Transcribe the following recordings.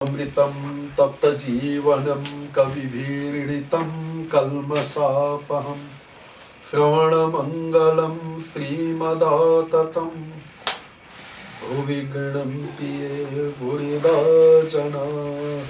अमृतं तप्तजीवनं कविभिरीडितं कल्मषापहं श्रवणमङ्गलं श्रीमदाततं भुवि गृह्णन्ति ये भूरिदा जनाः।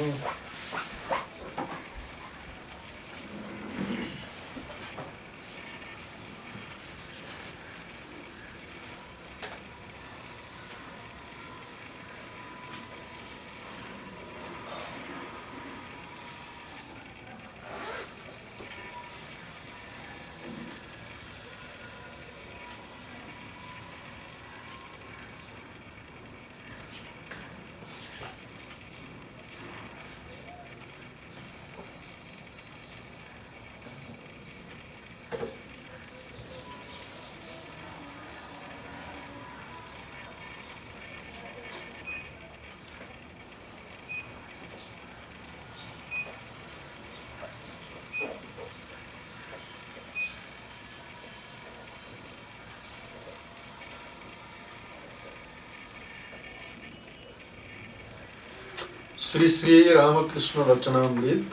श्री श्री रामकृष्ण वचनामृत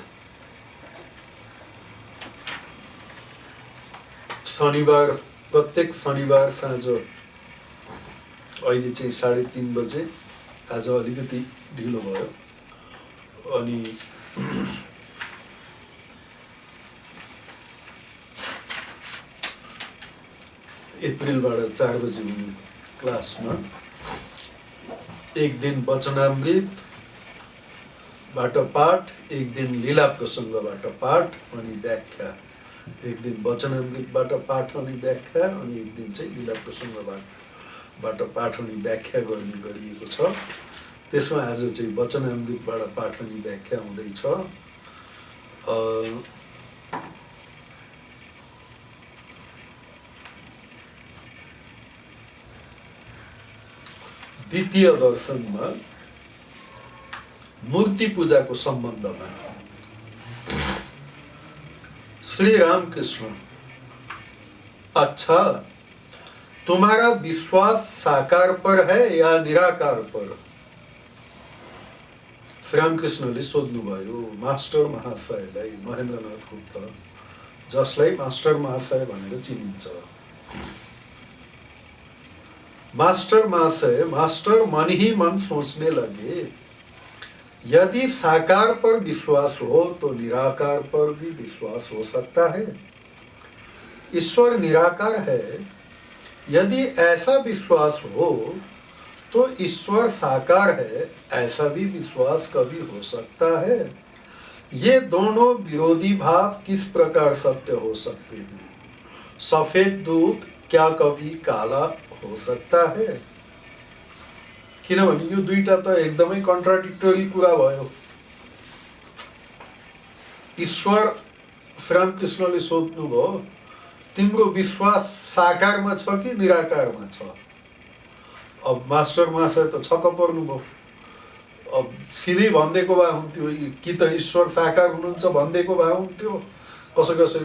शनिबार, प्रत्येक शनिबार साँझ अहिले चाहिँ 3:30 बजे। आज अलिकति ढिलो भयो अनि अप्रिलबाट 4 बजे हुने क्लासमा एक दिन वचनामृत बाट पाठ, एक दिन लीला प्रसङ्गबाट पाठ अनि व्याख्या, एक दिन वचनामृतबाट पाठ अनि व्याख्या अनि एक दिन चाहिँ लीला प्रसङ्गबाट पाठ अनि व्याख्या गर्ने गरिएको छ। त्यसमा आज चाहिँ वचनामृतबाट पाठ अनि व्याख्या हुँदैछ। द्वितीय दर्शनमा मूर्ति पूजा को संबंध में श्री रामकृष्ण, अच्छा तुम्हारा विश्वास साकार पर है या निराकार पर? श्री रामकृष्णले सोध्नुभयो मास्टर महाशयलाई, महेन्द्रनाथ गुप्त, जसलाई मास्टर महाशय भनेर चिनिन्छ। मास्टर महाशय मास्टर मन ही मन सोचने लगे, यदि साकार पर विश्वास हो तो निराकार पर भी विश्वास हो सकता है। ईश्वर निराकार है, यदि ऐसा विश्वास हो तो ईश्वर साकार है, ऐसा भी विश्वास कभी हो सकता है। ये दोनों विरोधी भाव किस प्रकार सत्य हो सकते हैं? सफेद दूध क्या कभी काला हो सकता है? किनभने यो दुईटा त एकदमै कन्ट्राडिक्टरी कुरा भयो। ईश्वर श्रीरामकृष्णले सोध्नुभयो तिम्रो विश्वास साकारमा छ कि निराकारमा छ? अब मास्टर महाशय त छक्क पर्नुभयो। अब सिधै भनिदिएको भए हुन्थ्यो कि त ईश्वर साकार हुनुहुन्छ भनिदिएको भए हुन्थ्यो कसै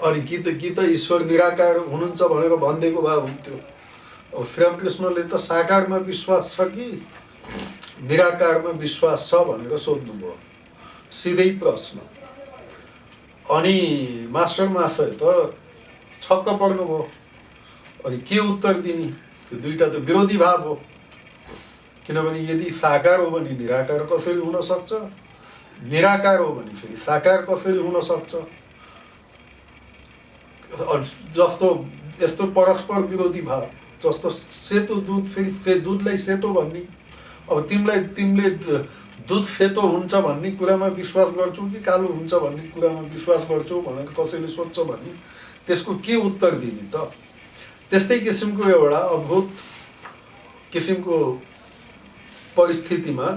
अनि कि त ईश्वर निराकार हुनुहुन्छ भनेर भनिदिएको भए हुन्थ्यो। अब श्रीरामकृष्णले त साकारमा विश्वास छ कि निराकारमा विश्वास छ भनेर सोध्नुभयो, सिधै प्रश्न। अनि मास्टर महाशय त छक्क पर्नुभयो। अनि के उत्तर दिने? यो दुईटा त विरोधी भाव हो। किनभने यदि साकार हो भने निराकार कसरी हुन सक्छ, निराकार हो भने फेरि साकार कसरी हुन सक्छ? जस्तो यस्तो परस्पर विरोधी भाव, जस्तो सेतो दूध फेरि दूधलाई सेतो भन्ने। अब तिमीले दूध सेतो हुन्छ भन्ने कुरामा विश्वास गर्छौ कि कालो हुन्छ भन्ने कुरामा विश्वास गर्छौ भनेर कसैले सोध्छ भने त्यसको के उत्तर दिने त? त्यस्तै किसिमको एउटा अद्भुत किसिमको परिस्थितिमा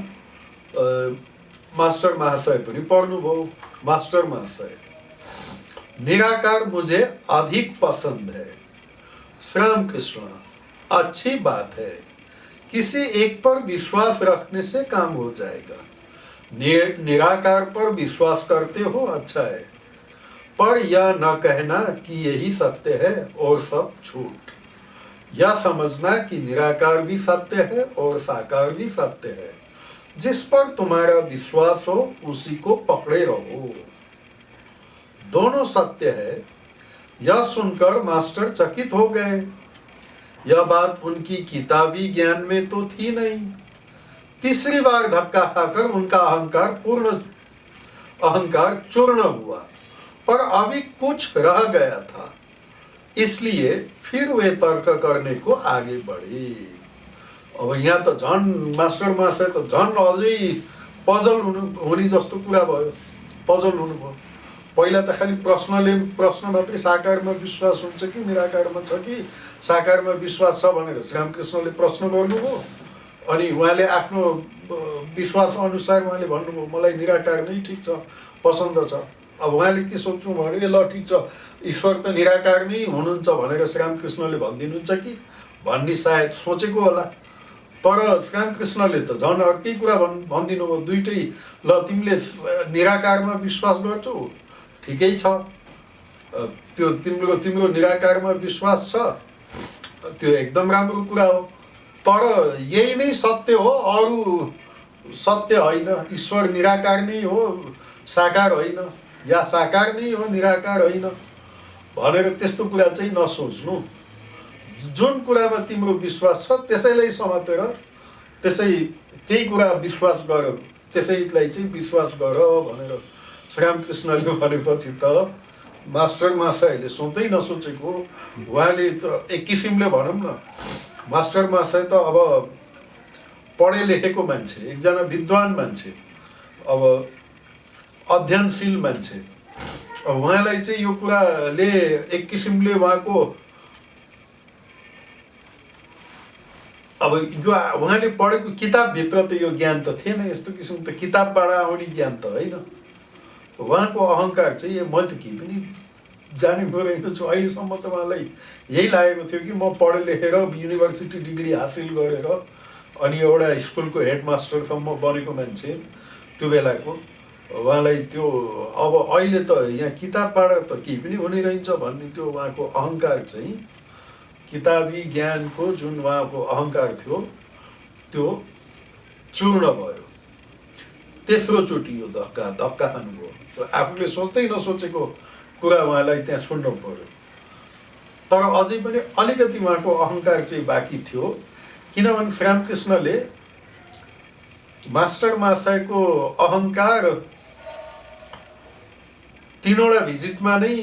मास्टर महाशय पनि पर्नुभयो। मास्टर महाशय, निराकार मुझे अधिक पसंद है। श्री रामकृष्ण, अच्छी बात है, किसी एक पर विश्वास रखने से काम हो जाएगा। निराकार पर विश्वास करते हो, अच्छा है, पर यह न कहना कि यही सत्य है और सब झूठ। यह समझना कि निराकार भी सत्य है और साकार भी सत्य है, जिस पर तुम्हारा विश्वास हो उसी को पकड़े रहो। दोनों सत्य है। यह सुनकर मास्टर चकित हो गए। यह बात उनकी किताबी ज्ञान में तो थी नहीं। तीसरी बार धक्का खाकर उनका अहंकार चूर्ण हुआ, पर अभी कुछ रह गया था, इसलिए फिर वे तर्क करने को आगे बढ़े। अब यहाँ त झन् मास्टर त झन् अझै पजल हुने जस्तो कुरा भयो। पजल हुनुभयो। पहिला त खालि प्रश्न मात्रै, साकारमा विश्वास हुन्छ कि निराकारमा छ कि, साकारमा विश्वास छ भनेर श्रीरामकृष्णले प्रश्न गर्नुभयो। अनि उहाँले आफ्नो विश्वास अनुसार उहाँले भन्नुभयो मलाई निराकार नै ठिक छ, पसन्द छ। अब उहाँले के सोच्नु भने ल ठिक छ, ईश्वर त निराकार नै हुनुहुन्छ भनेर श्रीरामकृष्णले भनिदिनुहुन्छ कि भन्ने सायद सोचेको होला। तर श्रीरामकृष्णले त झन् अर्कै कुरा भनिदिनु भयो। दुइटै, ल तिमीले निराकारमा विश्वास गर्छौ, ठिकै छ, त्यो तिम्रो निराकारमा विश्वास छ, त्यो एकदम राम्रो कुरा हो। तर यही नै सत्य हो, अरू सत्य होइन। ईश्वर निराकार नै हो, साकार होइन, या साकार नै हो, निराकार होइन भनेर त्यस्तो कुरा चाहिँ नसोच्नु। जुन कुरामा तिम्रो विश्वास छ त्यसैलाई समातेर त्यही कुरा विश्वास गर, त्यसैलाई चाहिँ विश्वास गर भनेर श्रीरामकृष्णले भनेपछि त मास्टर महाशयले सोच्दै नसोचेको, उहाँले त एक किसिमले भनौँ न, मास्टर महाशय त अब पढे लेखेको मान्छे, एकजना विद्वान मान्छे, अब अध्ययनशील मान्छे। अब उहाँलाई चाहिँ यो कुराले एक किसिमले उहाँको अब यो उहाँले पढेको किताबभित्र त यो ज्ञान त थिएन। यस्तो किसिम त किताबबाट आउने ज्ञान त होइन। उहाँको अहङ्कार चाहिँ मैले त केही पनि जानेको रहेन छु। अहिलेसम्म त उहाँलाई यही लागेको थियो कि म पढे लेखेर युनिभर्सिटी डिग्री हासिल गरेर अनि एउटा स्कुलको हेडमास्टरसम्म बनेको मान्छे त्यो बेलाको। उहाँलाई त्यो अब अहिले त यहाँ किताबबाट त केही पनि हुने रहन्छ भन्ने त्यो उहाँको अहङ्कार चाहिँ, किताबी ज्ञानको जुन उहाँको अहङ्कार थियो त्यो चूर्ण भयो। तेस्रोचोटि यो धक्का खानुभयो। आफूले सोच्दै नसोचेको कुरा उहाँलाई त्यहाँ सुन्नु पर्यो। तर अझै पनि अलिकति उहाँको अहङ्कार चाहिँ बाँकी थियो, किनभने श्रीरामकृष्णले मास्टर महाशयको अहङ्कार 3वटा भिजिटमा नै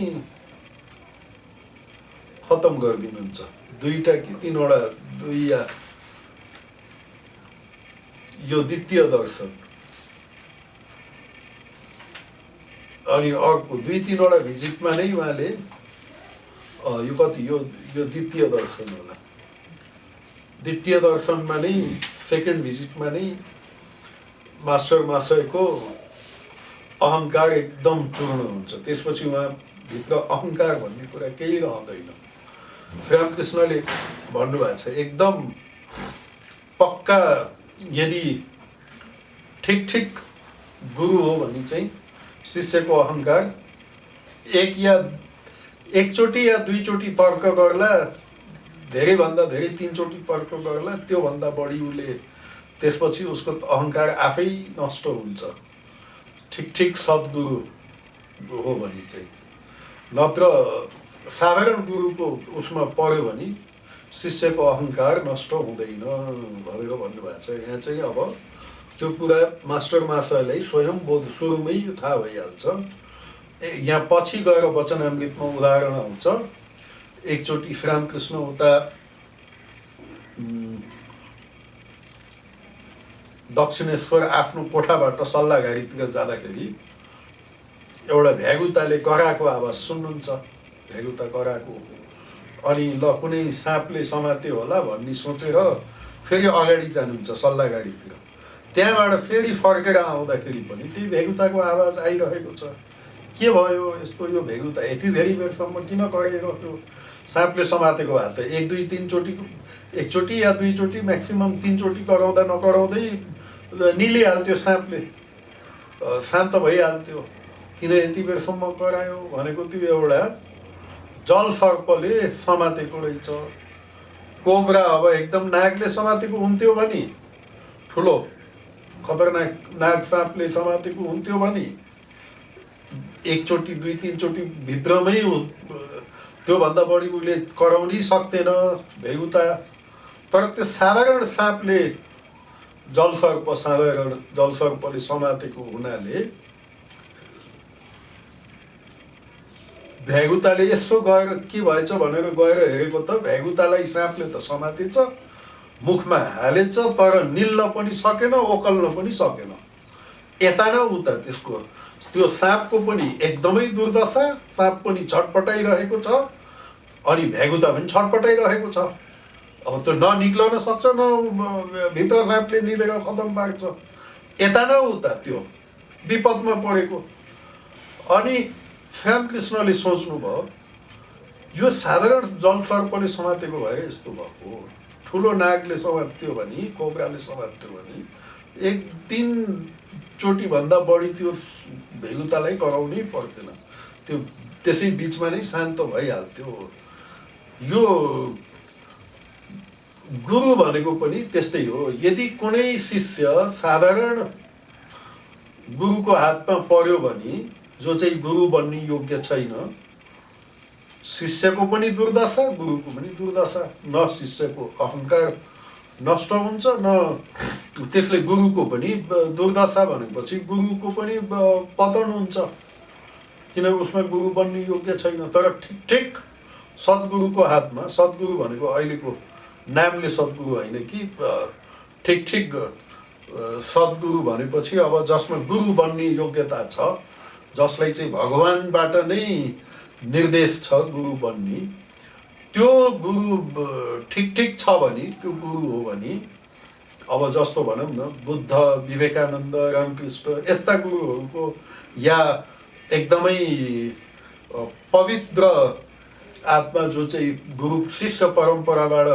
खत्तम गरिदिनुहुन्छ। 2टा कि 3वटा, 2 या यो द्वितीय दर्शन अनि अर्को 2-3वटा भिजिटमा नै उहाँले यो कति यो द्वितीय दर्शन होला। द्वितीय दर्शनमा नै, सेकेन्ड भिजिटमा नै मास्टर महाशयको अहङ्कार एकदम चूर्ण हुन्छ। त्यसपछि उहाँभित्र अहङ्कार भन्ने कुरा केही रहँदैन। श्रीरामकृष्णले भन्नुभएको छ एकदम पक्का यदि ठिक गुरु हो भने चाहिँ शिष्यको अहङ्कार एकचोटि या 2चोटि तर्क गर्ला, धेरैभन्दा धेरै 3चोटि तर्क गर्ला, त्योभन्दा बढी उसले त्यसपछि उसको अहङ्कार आफै नष्ट हुन्छ। ठिक सद्गुरु हो भने चाहिँ। नत्र साधारण गुरुको उसमा पढ्यो भने शिष्यको अहङ्कार नष्ट हुँदैन भनेर भन्नुभएको छ। यहाँ चाहिँ अब त्यो कुरा मास्टर महाशयलाई स्वयं बोध सुरुमै थाहा भइहाल्छ। यहाँ पछि गएर वचनामृतमा उदाहरण आउँछ। एकचोटि श्रीरामकृष्ण उता दक्षिणेश्वर आफ्नो कोठाबाट सल्लाहघारीतिर जाँदाखेरि एउटा भ्यागुताले कराएको आवाज सुन्नुहुन्छ। भ्यागुता कराएको, अनि ल कुनै साँपले समात्यो होला भन्ने सोचेर फेरि अगाडि जानुहुन्छ सल्लाहघारीतिर। त्यहाँबाट फेरि फर्केर आउँदाखेरि पनि त्यही भेगुताको आवाज आइरहेको छ। के भयो यस्तो, यो भेगुता यति धेरै बेरसम्म किन कराइरह्यो? साँपले समातेको भए त 1 2 3 चोटि, एकचोटि या 2चोटि म्याक्सिमम 3चोटि कराउँदा नकराउँदै निलिहाल्थ्यो साँपले, शान्त भइहाल्थ्यो। किन यति बेरसम्म करायो भनेको त्यो एउटा जल सर्पले समातेको रहेछ। कोब्रा अब एकदम नागले समातेको हुन्थ्यो भने ठुलो खतरनाक नाग साँपले समातेको हुन्थ्यो भने एकचोटि 2-3 चोटि भित्रमै त्योभन्दा बढी उसले कराउनै सक्दैन भेगुता। तर त्यो साधारण साँपले साधारण जलसर्पले समातेको हुनाले भ्यागुताले यसो गएर के भएछ भनेर गएर हेरेको त भ्यागुतालाई साँपले त समातेछ, मुखमा हालेछ, तर निल्न पनि सकेन, ओकल्न पनि सकेन। यता न उता त्यसको त्यो साँपको पनि एकदमै दुर्दशा, साँप पनि छटपटाइरहेको छ अनि भ्यागुता पनि छटपटाइरहेको छ। अब त्यो ननिक्लन सक्छ, न भित्र साँपले निलेर खतम पार्छ। यता न उता त्यो विपदमा परेको। अनि श्रीरामकृष्णले सोच्नुभयो यो साधारण जलसर्पले समातेको भए यस्तो भएको, ठुलो नागले समात्यो भने, कोब्राले समात्यो भने 1-3 चोटिभन्दा बढी त्यो भेगुतालाई कराउनै पर्दैन, त्यो त्यसै बिचमा नै शान्त भइहाल्थ्यो। यो गुरु भनेको पनि त्यस्तै हो। यदि कुनै शिष्य साधारण गुरुको हातमा पर्यो भने, जो चाहिँ गुरु बन्ने योग्य छैन, शिष्यको पनि दुर्दशा, गुरुको पनि दुर्दशा। न शिष्यको अहङ्कार नष्ट हुन्छ, न त्यसले गुरुको पनि दुर्दशा भनेपछि गुरुको पनि पतन हुन्छ, किनकि उसमा गुरु बन्ने योग्य छैन। तर ठिक सद्गुरुको हातमा, सद्गुरु भनेको अहिलेको नामले सद्गुरु होइन कि, ठिक सद्गुरु भनेपछि अब जसमा गुरु बन्ने योग्यता छ, जसलाई चाहिँ भगवानबाट नै निर्देश छ गुरु बन्ने, त्यो गुरु ठिक छ भने, त्यो गुरु हो भने, अब जस्तो भनौँ न बुद्ध, विवेकानन्द, रामकृष्ण यस्ता गुरुहरूको, या एकदमै पवित्र आत्मा जो चाहिँ गुरु शिष्य परम्पराबाट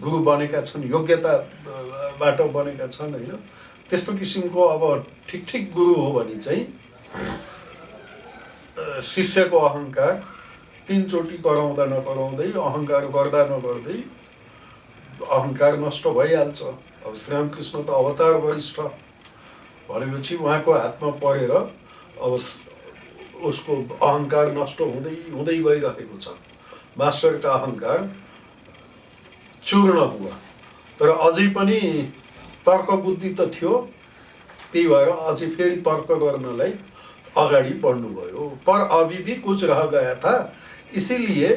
गुरु बनेका छन्, योग्यताबाट बनेका छन् होइन, त्यस्तो किसिमको अब ठिक गुरु हो भने चाहिँ शिष्यको अहङ्कार 3 चोटि कराउँदा नकराउँदै, अहङ्कार गर्दा नगर्दै अहङ्कार नष्ट भइहाल्छ। अब श्रीरामकृष्ण त अवतार वरिष्ठ भनेपछि उहाँको हातमा परेर अब उसको अहङ्कार नष्ट हुँदै गइरहेको छ। मास्टरका अहङ्कार चूर्ण हुआ, तर अझै पनि तर्क बुद्धि त थियो, त्यही भएर अझै फेरि तर्क गर्नलाई अगाडि बढ्नुभयो। पर अभी भी कुछ रह गया था, इसीलिए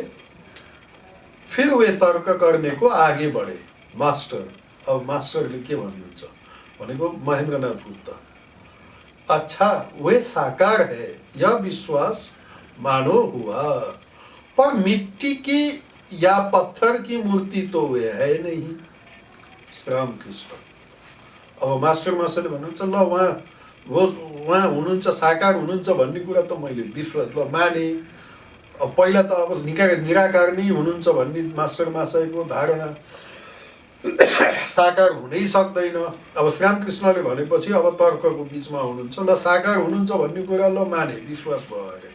फिर वे तर्क करने को आगे बढ़े। मास्टर, अब मास्टरले के भन्नुहुन्छ भनेको महेन्द्रनाथ गुप्ता, अच्छा वे साकार है यह विश्वास मानो हुआ, पर मिट्टी की या पत्थर की मूर्ति तो वे है नहीं। श्रीरामकृष्ण, अब मास्टर मास्टरले भन्नुहुन्छ ल उहाँ हुनुहुन्छ, साकार हुनुहुन्छ भन्ने कुरा त मैले विश्वास माने। अब पहिला त अब निराकार नै हुनुहुन्छ भन्ने मास्टर महाशयको धारणा, साकार हुनै सक्दैन। अब श्रीरामकृष्णले भनेपछि अब तर्कको बिचमा हुनुहुन्छ, ल साकार हुनुहुन्छ भन्ने कुरा ल माने, विश्वास भयो अरे,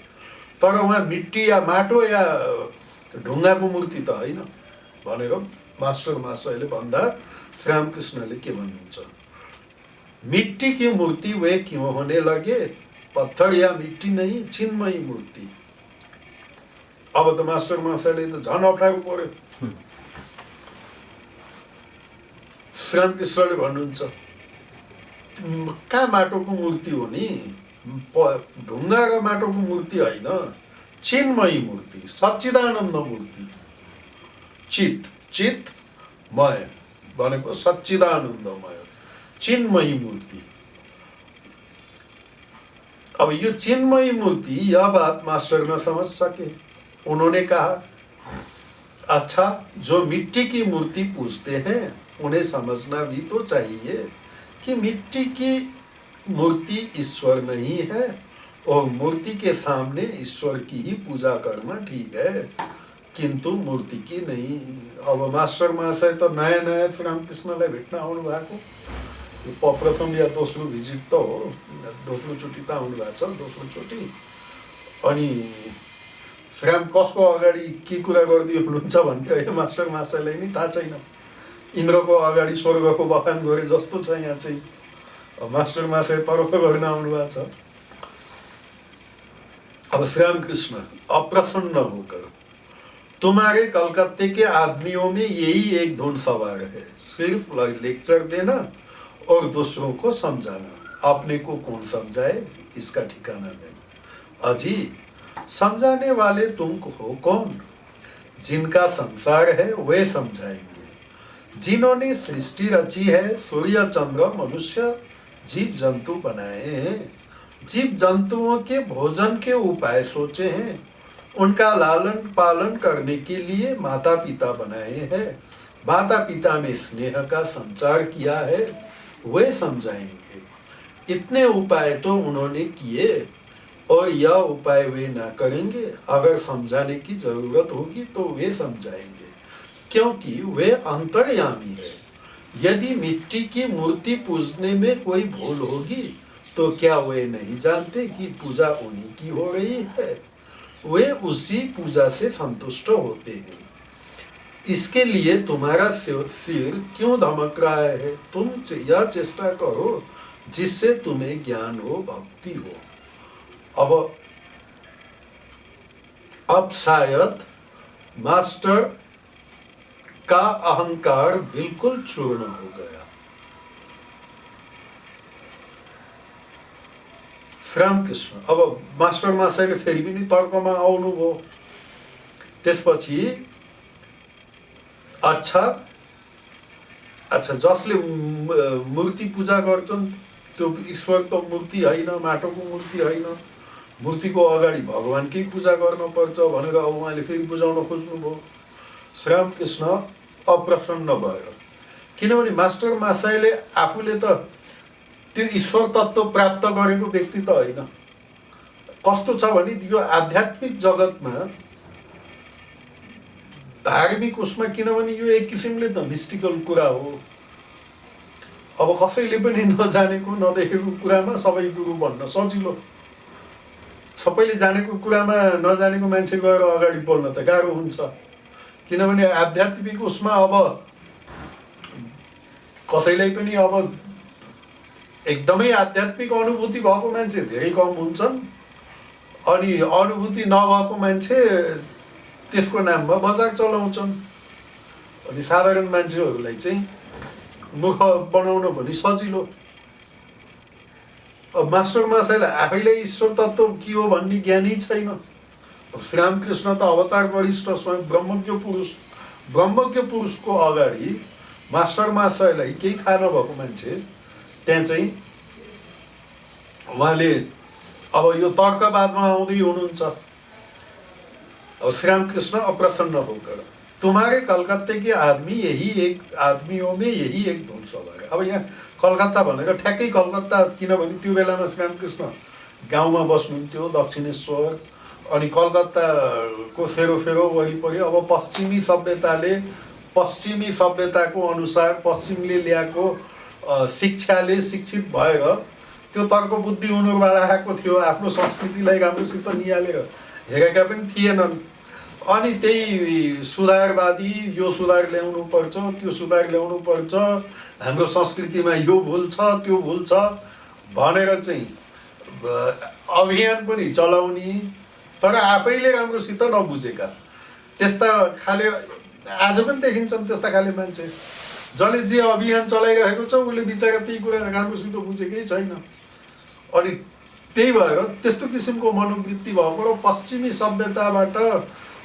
तर उहाँ मिट्टी या माटो या ढुङ्गाको मूर्ति त होइन भनेर मास्टर महाशयले भन्दा श्रीरामकृष्णले के भन्नुहुन्छ, मिट्टी की मूर्ति वे क्यों होने लगे, पत्थर या मिट्टी नहीं, चिन्मयी मूर्ति। अब त मास्टर महाशयले त झन् अप्ठ्यारो पर्यो। श्रीरामकृष्णले भन्नुहुन्छ कहाँ माटोको मूर्ति हो नि, ढुङ्गा र माटोको मूर्ति होइन, चिन्मयी मूर्ति, सच्चिदानन्द मूर्ति। चितमय भनेको सच्चिदानन्दमय, चिन्मयी मूर्ति। अब यो चिन्मयी मूर्ति, यह बात मास्टर न समझ सके। उन्होंने कहा, अच्छा जो मिट्टी की मूर्ति पूजते हैं उन्हें समझना भी तो चाहिए कि मिट्टी की मूर्ति ईश्वर नहीं है और मूर्ति के सामने ईश्वर की ही पूजा करना ठीक है, किंतु मूर्ति की नहीं। अब मास्टर महाशय त नयाँ श्रीरामकृष्णलाई भेट्न आउनु भएको, प्रथम या दोस्रो भिजिट त हो, दोस्रो चोटि त आउनु भएको छ, दोस्रो चोटि। अनि श्रीराम कसको अगाडि के कुरा गर्दै हुनुहुन्छ भन्ने होइन मास्टर महाशयलाई नि थाहा छैन। इन्द्रको अगाडि स्वर्गको बखान गरे जस्तो छ यहाँ चाहिँ। मास्टरमा से तर्फ गर्न आउनु भएको छ। अब श्री राम कृष्ण अप्रसन्न होकर, तुम्हारे कलकत्ते के आदमियों में यही एक धुन सवार है, सिर्फ लेक्चर देना और दूसरों को समझाना। अपने को कौन समझाए इसका ठिकाना नहीं। अजी समझाने वाले तुम हो कौन? जिनका संसार है वे समझाएंगे। जिन्होंने सृष्टि रची है, सूर्य चंद्र मनुष्य जीव जंतु बनाए हैं, जीव जंतुओं के भोजन के उपाय सोचे हैं, उनका लालन पालन करने के लिए माता पिता बनाए हैं, माता पिता में स्नेह का संचार किया है, वे समझाएंगे। इतने उपाय तो उन्होंने किए और यह उपाय वे ना करेंगे। अगर समझाने की जरूरत होगी तो वे समझाएंगे, क्योंकि वे अंतर्यामी है। यदि मिट्टी की मूर्ति पूजने में कोई भूल होगी तो क्या वे नहीं जानते कि पूजा उन्हीं की हो रही है? वे उसी पूजा से संतुष्ट होते हैं। इसके लिए तुम्हारा सिर क्यों धमक रहा है? तुम यह चेष्टा करो जिससे तुम्हें ज्ञान हो, भक्ति हो। अब शायद मास्टर का अहंकार बिल्कुल चूर्ण हो गया। श्रीरामकृष्ण अब मास्टर मास्टरले फेरि पनि तर्कमा आउनुभयो। त्यसपछि अच्छा जसले मूर्ति पूजा गर्छन् त्यो ईश्वर त मूर्ति होइन, माटोको मूर्ति होइन, मूर्तिको अगाडि भगवानकै पूजा गर्नुपर्छ भनेर अब उहाँले फेरि बुझाउन खोज्नुभयो। श्रीरामकृष्ण अप्रसन्न भएर, किनभने मास्टर मासाईले आफूले त त्यो ईश्वर तत्त्व प्राप्त गरेको व्यक्ति त होइन। कस्तो छ भने यो आध्यात्मिक जगतमा धार्मिक उसमा, किनभने यो एक किसिमले त मिस्टिकल कुरा हो। अब कसैले पनि नजानेको नदेखेको कुरामा सबै गुरु भन्न सजिलो। सबैले जानेको कुरामा नजानेको मान्छे गएर अगाडि बोल्न त गाह्रो हुन्छ। किनभने आध्यात्मिक उसमा अब कसैलाई पनि अब एकदमै आध्यात्मिक अनुभूति भएको मान्छे धेरै कम हुन्छन्, अनि अनुभूति नभएको मान्छे त्यसको नाममा बजार चलाउँछन्। अनि साधारण मान्छेहरूलाई चाहिँ मूर्ख बनाउन पनि सजिलो। अब मास्टर मासाईलाई आफैलाई ईश्वर तत्त्व के हो भन्ने ज्ञानै छैन। श्रीरामकृष्ण त अवतार वरिष्ठ स्वयं ब्रह्मज्ञ पुरुषको अगाडि मास्टर मासाईलाई केही थाहा नभएको मान्छे त्यहाँ चाहिँ उहाँले अब यो तर्कवादमा आउँदै हुनुहुन्छ। अब श्रीरामकृष्ण अप्रसन्न होकर, तुम्हारे कलकत्ते के आदमियों में यही एक धुन सवार है। अब यहाँ कलकत्ता भनेर ठ्याक्कै कलकत्ता, किनभने त्यो बेलामा श्रीरामकृष्ण गाउँमा बस्नुहुन्थ्यो दक्षिणेश्वर, अनि कलकत्ताको सेरोफेरो वरिपरि अब पश्चिमी सभ्यताको अनुसार पश्चिमले ल्याएको शिक्षाले शिक्षित भएर त्यो तर्क बुद्धि उनीहरूबाट आएको थियो। आफ्नो संस्कृतिलाई राम्रोसित निहालेर हेरेका पनि थिएनन्। अनि त्यही सुधारवादी, यो सुधार ल्याउनु पर्छ, त्यो सुधार ल्याउनु पर्छ, हाम्रो संस्कृतिमा यो भुल छ, त्यो भुल छ भनेर चाहिँ अभियान पनि चलाउने, तर आफैले राम्रोसित नबुझेका त्यस्ता खाले आज पनि देखिन्छन्। त्यस्ता खाले मान्छे जसले जे अभियान चलाइरहेको छ उसले बिचरा त्यही कुरा राम्रोसित बुझेकै छैन। अनि त्यही भएर त्यस्तो किसिमको मनोवृत्ति भएको र पश्चिमी सभ्यताबाट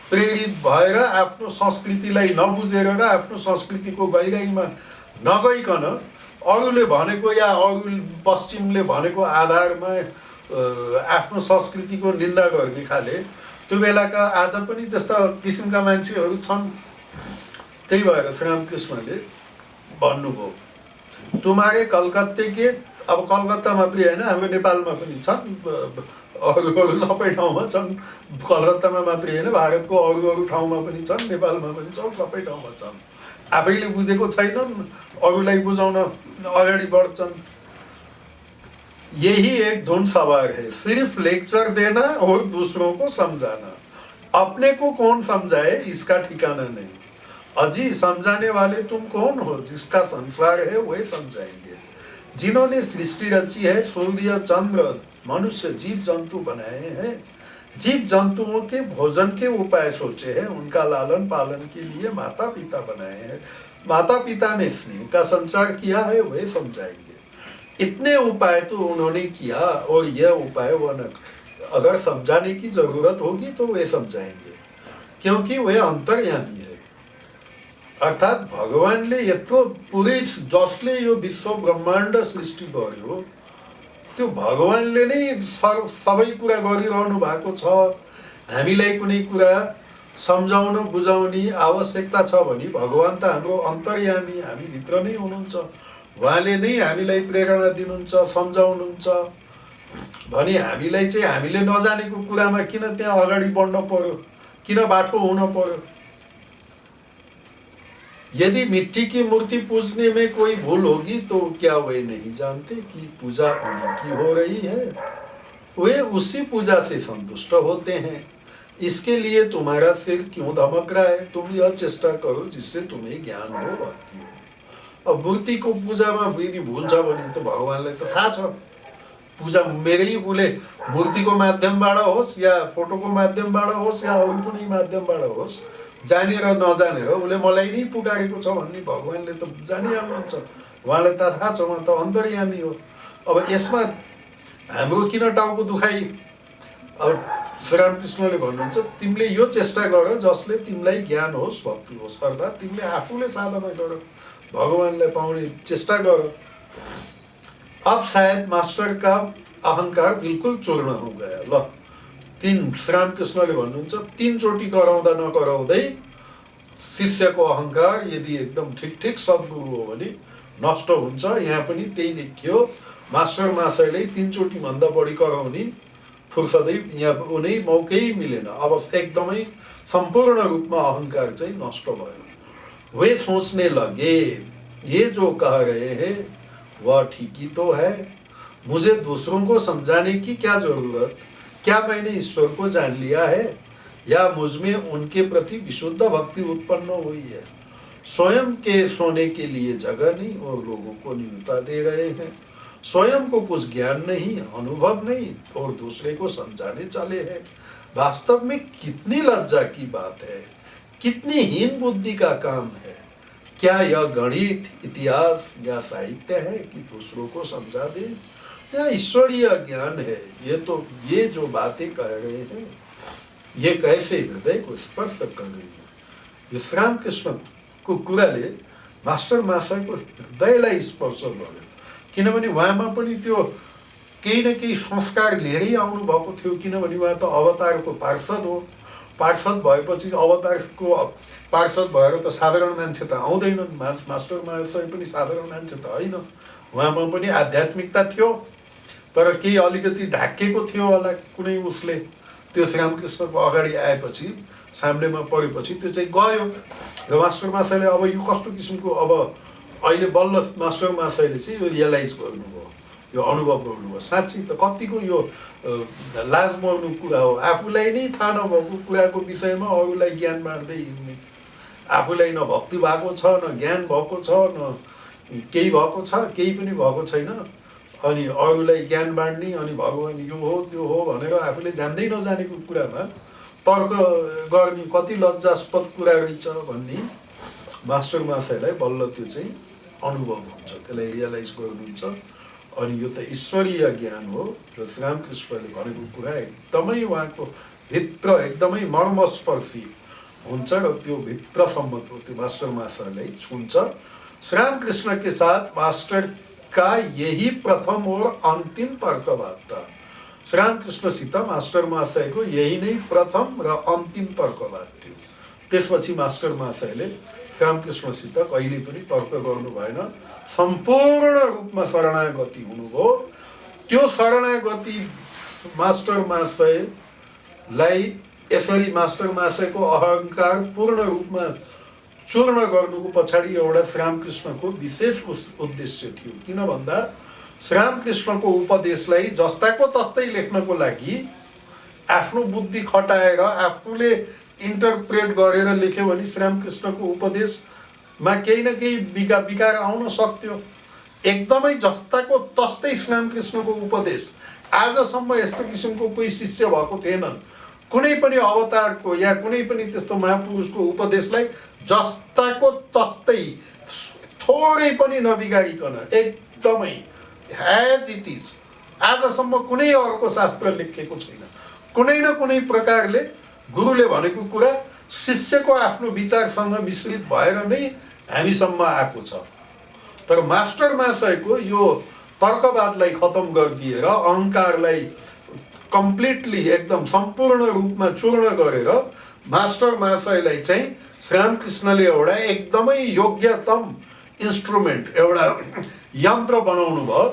प्रेरित भएर आफ्नो संस्कृतिलाई नबुझेर र आफ्नो संस्कृतिको गहिराइमा नगइकन अरूले भनेको या अरू पश्चिमले भनेको आधारमा आफ्नो संस्कृतिको निन्दा गर्ने खाले त्यो बेलाका आज पनि त्यस्ता किसिमका मान्छेहरू छन्। त्यही भएर श्रीरामकृष्णले भन्नुभयो, तुम्हारे कलकत्ते के, अब कलकत्ता मात्रै होइन हाम्रो नेपालमा पनि छन्, अरू सबै ठाउँमा छन्। कलकत्तामा मात्रै होइन भारतको अरू ठाउँमा पनि छन्, नेपालमा पनि छन्, सबै ठाउँमा छन्। आफैले बुझेको छैनन्, अरूलाई बुझाउन अगाडि बढ्छन्। यही एक धुन सवार है, सिर्फ लेक्चर देना और दूसरों को समझाना। अपने को कौन समझाए इसका ठिकाना नहीं। अजी समझाने वाले तुम कौन हो? जिसका संसार है वही समझाएंगे। जिन्होंने सृष्टि रची है, सूर्य चंद्र मनुष्य जीव जंतु बनाए हैं, जीव जंतुओं के भोजन के उपाय सोचे हैं, उनका लालन पालन के लिए माता पिता बनाए हैं, माता पिता ने स्नेह का संचार किया है, वे समझाएंगे। इतने उपाय तो उन्होंने किया, और यह उपाय वो न अगर समझाने की जरूरत होगी तो वे समझाएंगे, क्योंकि वे अंतर्यामी है। अर्थात भगवानले यत्रो पुरै जसले यो विश्व ब्रह्माण्ड सृष्टि गर्यो, त्यो भगवानले नै सबै कुरा गरिरहनु भएको छ। हामीलाई कुनै कुरा सम्झाउन बुझाउने आवश्यकता छ भने भगवान त हाम्रो अन्तर्यामी, हामी भित्र नै हुनुहुन्छ, उहाँले नै हामीलाई प्रेरणा दिनुहुन्छ, सम्झाउनुहुन्छ भने हामीलाई चाहिँ हामीले नजानेको कुरामा किन त्यहाँ अगाडि बढ्न पर्यो, किन बाठो हुन पर्यो। यदि मिट्टी की मूर्ति पूजने में कोई भूल होगी तो क्या वे नहीं जानते कि पूजा उन्हीं की हो रही है, वे उसी पूजा से संतुष्ट होते हैं। इसके लिए तुम्हारा सिर क्यों धमक रहा है, तुम यह चेष्टा करो जिससे तुम्हें ज्ञान हो, भक्ति हो। अब मूर्ति को पूजा में यदि भूल्छ भने तो भगवानलाई त थाहा छ, पूजा मेरै उसले मूर्तिको माध्यमबाट होस् या फोटोको माध्यमबाट होस् या अरू कुनै माध्यमबाट होस्, जानेर नजानेर उसले मलाई नै पुकारेको छ भन्ने भगवानले त जानिहाल्नुहुन्छ, उहाँलाई त थाहा छ, उहाँ त अन्तर्यामी हो। अब यसमा हाम्रो किन टाउको दुखाइ। अब श्रीरामकृष्णले भन्नुहुन्छ तिमीले यो चेष्टा गर जसले तिमीलाई ज्ञान होस्, भक्ति होस्, अर्थात् तिमीले आफूले साधना गर, भगवानलाई पाउने चेष्टा गर। अब शायद मास्टर का अहंकार बिल्कुल चूर्ण हो गया। ल श्रीरामकृष्णले भन्नुहुन्छ तीनचोटि कराउँदा नकराउँदै शिष्यको अहंकार यदि एकदम ठिक सद्गुरु हो भने नष्ट हुन्छ। यहाँ पनि त्यही देखियो, मास्टर महाशयले तीनचोटि भन्दा बढी कराउने फुर्सदै यहाँ उनी मौकै मिलेन। अब एकदमै संपूर्ण रूपमा अहंकार चाहिँ नष्ट भयो। वे सोच्ने लगे ये जो कह रहे हैं वह ठीक ही तो है, मुझे दूसरों को समझाने की क्या जरूरत, क्या मैंने ईश्वर को जान लिया है या मुझमें उनके प्रति विशुद्ध भक्ति उत्पन्न हुई है। स्वयं के सोने के लिए जगह नहीं और लोगों को न्यूनता दे रहे हैं, स्वयं को कुछ ज्ञान नहीं, अनुभव नहीं और दूसरे को समझाने चले हैं। वास्तव में कितनी लज्जा की बात है, कितनी हीन बुद्धि का काम है। क्या यह गणित, इतिहास या साहित्य है कि दूसरों को समझा दे, या ईश्वरीय ज्ञान है। ये जो बातें कर रहे हैं ये कैसे हृदय को स्पर्श कर रही है। यो श्रीरामकृष्ण को कुराले मास्टर महाशयको हृदयलाई स्पर्श गर्यो, किनभने उहाँमा पनि त्यो केही न केही संस्कार लिएरै आउनु भएको थियो। किनभने उहाँ त अवतारको पार्षद हो, पार्षद भएपछि अवतारको पार्षद भएर त साधारण मान्छे त आउँदैनन्। मास्टर महाशय पनि साधारण मान्छे त होइन, उहाँमा पनि आध्यात्मिकता थियो, तर केही अलिकति ढाकेको थियो होला कुनै उसले। त्यो श्रीरामकृष्णको अगाडि आएपछि, सामनेमा परेपछि त्यो चाहिँ गयो। र मास्टर महाशयले अब यो कस्तो किसिमको, अब अहिले बल्ल मास्टर महाशयले चाहिँ यो रियलाइज गर्नुभयो, यो अनुभव गर्नुभयो। साँच्चै त कतिको यो लाज मर्नु कुरा हो, आफूलाई नै थाहा नभएको कुराको विषयमा अरूलाई ज्ञान बाँड्दै हिँड्ने। आफूलाई न भक्ति भएको छ, न ज्ञान भएको छ, न केही भएको छ, केही पनि भएको छैन, अनि अरूलाई ज्ञान बाँड्ने, अनि भगवान यो हो त्यो हो भनेर आफूले जान्दै नजानेको कुरामा तर्क गर्ने कति लज्जास्पद कुरा रहेछ भन्ने मास्टर महाशयलाई बल्ल त्यो चाहिँ अनुभव हुन्छ, त्यसलाई रियलाइज गर्नुहुन्छ। अनि यो त ईश्वरीय ज्ञान हो र श्रीरामकृष्णले भनेको कुरा एकदमै उहाँको भित्र एकदमै मर्मस्पर्शी हुन्छ र त्यो भित्रसम्म त्यो मास्टर महाशयलाई छुन्छ। श्रीरामकृष्ण के साथ मास्टर का यही प्रथम और अंतिम तर्कवाद था। श्रीरामकृष्णसित मास्टर महाशयको यही नै प्रथम र अन्तिम तर्कवाद थियो। त्यसपछि मास्टर महाशयले श्रीरामकृष्णसित कहिले पनि तर्क गर्नु भएन, सम्पूर्ण रूपमा शरणागति हुनुभयो। त्यो शरणागति मास्टर महाशयलाई यसरी मास्टर महाशयको अहंकार पूर्ण रूपमा चूर्ण गर्नुको पछाडि एउटा श्रीरामकृष्णको विशेष उद्देश्य थियो। किन भन्दा श्रीरामकृष्णको उपदेशलाई जस्ताको तस्तै लेख्नको लागि आफ्नो बुद्धि खटाएर आफूले इन्टरप्रेट गरेर लेख्यो भने श्रीरामकृष्णको उपदेशमा केही न केही विकार आउन सक्थ्यो। एकदमै जस्ताको तस्तै श्रीरामकृष्णको उपदेश आजसम्म यस्तो किसिमको कोही शिष्य भएको थिएनन्। कुनै पनि अवतारको या कुनै पनि त्यस्तो महापुरुषको उपदेशलाई जस्ताको तस्तै थोरै पनि नबिगारिकन एकदमै एज इट इज आजसम्म कुनै अर्को शास्त्र लेखेको छैन। कुनै न कुनै प्रकारले गुरुले भनेको कुरा शिष्यको आफ्नो विचारसँग मिश्रित भएर नै हामीसम्म आएको छ। तर मास्टर महाशयको यो तर्कवादलाई खत्म गरिदिएर अहङ्कारलाई कम्प्लिटली एकदम सम्पूर्ण रूपमा चूर्ण गरेर मास्टर महाशयलाई चाहिँ श्रीरामकृष्णले एउटा एकदमै योग्यतम इन्स्ट्रुमेन्ट एउटा यन्त्र बनाउनु भयो,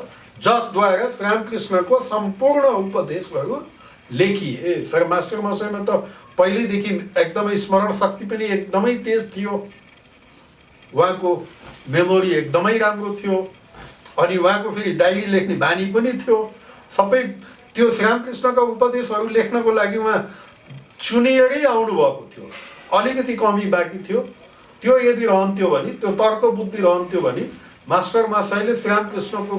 जसद्वारा श्रीरामकृष्णको सम्पूर्ण उपदेशहरू लेखिए। सर मास्टर महाशयमा त पहिल्यैदेखि एकदमै स्मरण शक्ति पनि एकदमै तेज थियो, उहाँको मेमोरी एकदमै राम्रो थियो, अनि उहाँको फेरि डायरी लेख्ने बानी पनि थियो। सबै त्यो श्रीरामकृष्णका उपदेशहरू लेख्नको लागि उहाँ चुनिएरै आउनुभएको थियो। अलिकति कमी बाँकी थियो, त्यो यदि रहन्थ्यो भने, त्यो तर्क बुद्धि रहन्थ्यो भने मास्टर महाशयले श्रीरामकृष्णको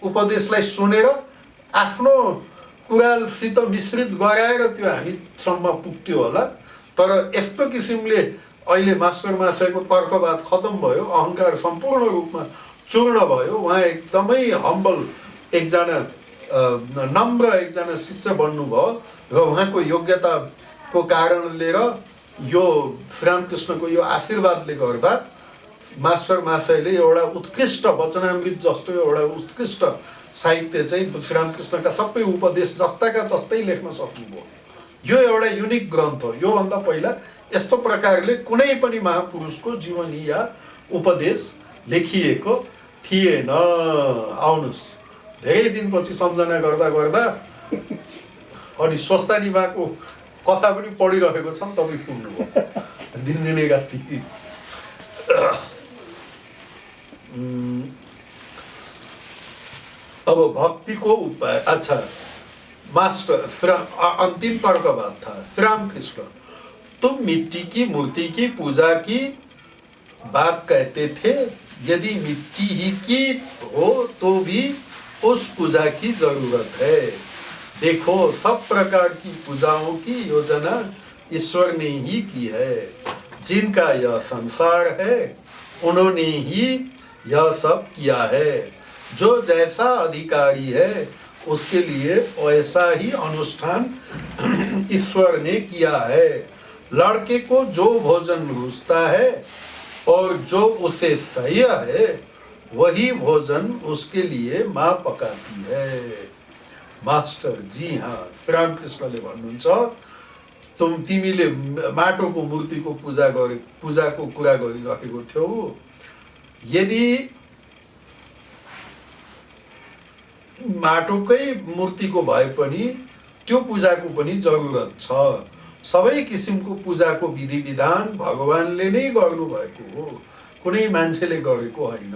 उपदेशलाई सुनेर आफ्नो कुरासित मिश्रित गराएर त्यो हामीसम्म पुग्थ्यो होला। तर यस्तो किसिमले अहिले मास्टर महाशयको तर्कवाद खत्म भयो, अहङ्कार सम्पूर्ण रूपमा चूर्ण भयो, उहाँ एकदमै हम्बल एकजना नम्र एकजना शिष्य बन्नुभयो र उहाँको योग्यताको कारणले र यो श्रीरामकृष्णको यो आशीर्वादले गर्दा मास्टर महाशयले एउटा उत्कृष्ट वचनामृत जस्तो एउटा उत्कृष्ट साहित्य चाहिँ श्रीरामकृष्णका सबै उपदेश जस्ताका तस्तै लेख्न सक्नुभयो। यो एउटा युनिक ग्रन्थ हो। योभन्दा पहिला यस्तो प्रकारले कुनै पनि महापुरुषको जीवनी या उपदेश लेखिएको थिएन। आउनुहोस्, धेरै दिनपछि सम्झना गर्दा गर्दा अनि स्वस्तानीमाको कथा पनि पढिरहेको छ, तपाईँ पुग्नुभयो दिनदिनै राति। अब भक्तिको उपाय। अच्छा, मास्टर अंतिम तर्कवाद था श्रीरामकृष्ण, तुम मिट्टी की मूर्ति की पूजा की बात कहते थे, यदि मिट्टी ही की हो तो भी उस पूजा की जरूरत है। देखो, सब प्रकार की पूजाओं की योजना ईश्वर ने ही की है। जिनका यह संसार है उन्होंने ही यह सब किया है। जो जैसा अधिकारी है उसके लिए वैसा ही अनुष्ठान ईश्वर ने किया है। लड़के को जो भोजन रुचता है और जो उसे सह्य है वही भोजन उसके लिए माँ पकाती है। मास्टर, जी हाँ, श्रीरामकृष्णले भन्नुहुन्छ, तिमीले माटोको मूर्तिको पूजाको कुरा गरिरहेको थियौ। यदि माटोकै मूर्तिको भए पनि त्यो पूजाको पनि जरुरत छ। सबै किसिमको पूजाको विधि विधान भगवानले नै गर्नुभएको हो, कुनै मान्छेले गरेको होइन।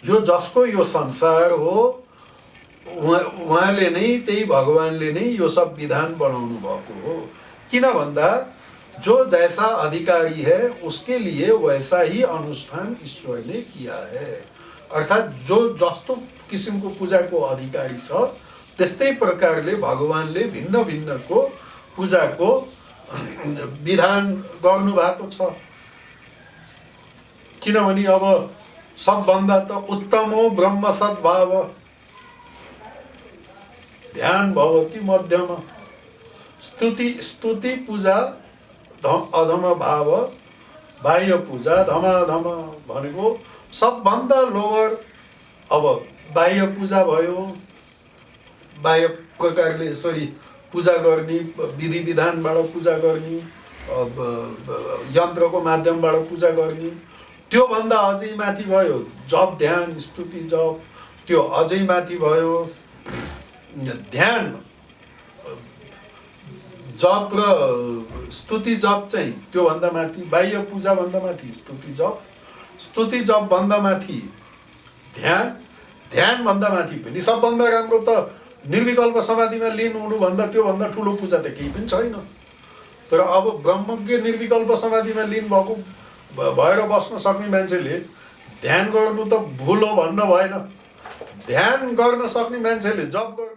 यो जसको यो संसार हो उहाँले नै, त्यही भगवानले नै यो सब विधान बनाउनु भएको हो। किन भन्दा जो जैसा अधिकारी है उसके लिए वैसा ही अनुष्ठान ईश्वर ने किया है। अर्थात् जो जस्तो किसिमको पूजाको अधिकारी छ त्यस्तै प्रकारले भगवानले भिन्न भिन्नको पूजाको विधान गर्नु भएको छ। किनभने अब सबभन्दा त उत्तम हो ब्रह्म सद्भाव, ध्यान भवति मध्यम, स्तुति पूजा अधम भाव, बाह्य पूजा धमाधम भनेको सबभन्दा लोवर। अब बाह्य पूजा भयो, बाह्य प्रकारले यसरी पूजा गर्ने, विधि विधानबाट पूजा गर्ने, यन्त्रको माध्यमबाट पूजा गर्ने, त्यो भन्दा अझै माथि भयो जप ध्यान स्तुति जप, त्यो अझै माथि भयो ध्यान जप र स्तुति जप चाहिँ त्यो भन्दा माथि, बाह्य पूजा भन्दा माथि स्तुति जप भन्दा माथि ध्यान, ध्यान भन्दा माथि पनि सबभन्दा राम्रो त निर्विकल्प समाधिमा लीन हुनु भन्दा त्यो भन्दा ठुलो पूजा त केही पनि छैन। तर अब ब्रह्मज्ञ निर्विकल्प समाधिमा लीन भएर बस्न सक्ने मान्छेले ध्यान गर्नु त भुल हो भन्न भएन। ध्यान गर्न सक्ने मान्छेले जप गर्न